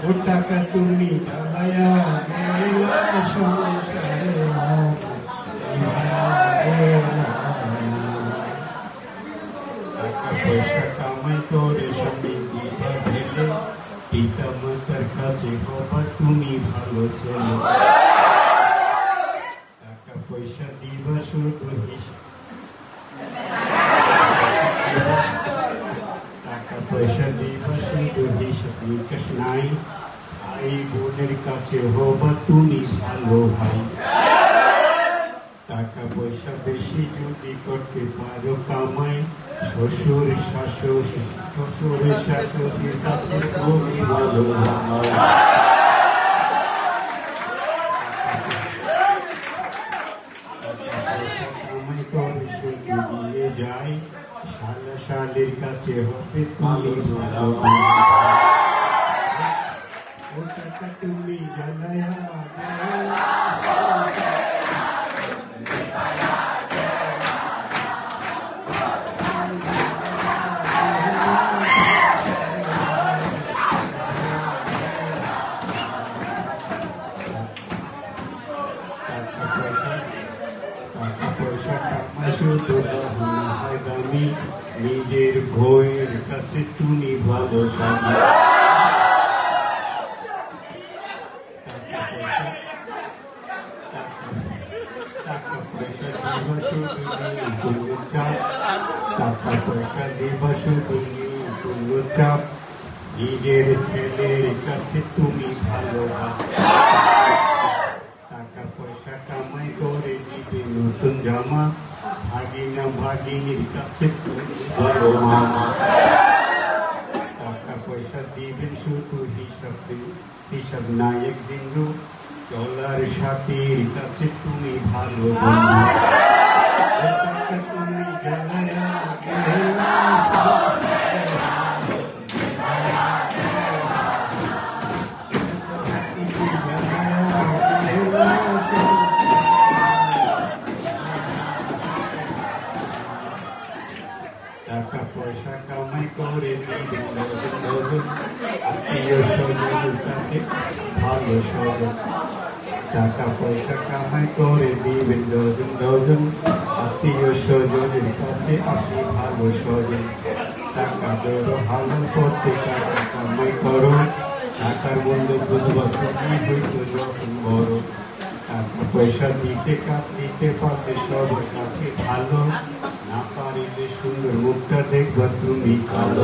ও টাকা তুমি জ্বালায়া গেলা সংসারে টাকা পয়সা কামাই করে স্বামী দিবা ঢেলে পিতা মাতার কাছে হবা তুমি ভালো ছেলে টাকা পয়সা দিবা শুধু টাকা পয়সা দিবা শুধু হিসাব নিকাশ নাই ভাই বোনের কাছে হবা তুমি ভালো ভাই টাকা পয়সা বেশি যদি করতে পারো কামাই শ্বশুরের শাশুড়ির কাছে তুমি ভালো ভাই কামাই করে শুধু দিয়ে যায় শালা শালির কাছে হবে তুমি ভালো ও টাকা তুমি জ্বালায়া নিজের ভয়ের কাছে তুমি ভালো স্বামী টাকা পয়সা দিবা শুধু কোনো চাপ টাকা পয়সা দিবা শুধু কোনো চাপ নিজের ছেলের কাছে তুমি ভালো টাকা পয়সা কামাই করে দিবে নতুন জামা ভাগিনা ভাগিনীর কাছে ভালো মামা টাকা পয়সা দিবেন শুধু হিসাব নাই একদিন চলার সাথীর কাছে তুমি ভালো তুমি জ্বালায়া টাকা পয়সা কামাই করে আত্মীয় স্বজনের কাছে ভালো স্বজন টাকা পয়সা কামাই করে দিবেন ডজন ডজন আত্মীয় স্বজনের কাছে আপনি ভালো স্বজন টাকা ধরো ভালো করতে টাকা কামাই করো টাকার মূল্য বুঝবা তুমি হইতো যখন বড় টাকা পয়সা দিতে কাঁদতে পারলে সবার কাছে ভালো না পারিলে সুন্দর মুখটা দেখবা তুমি কালো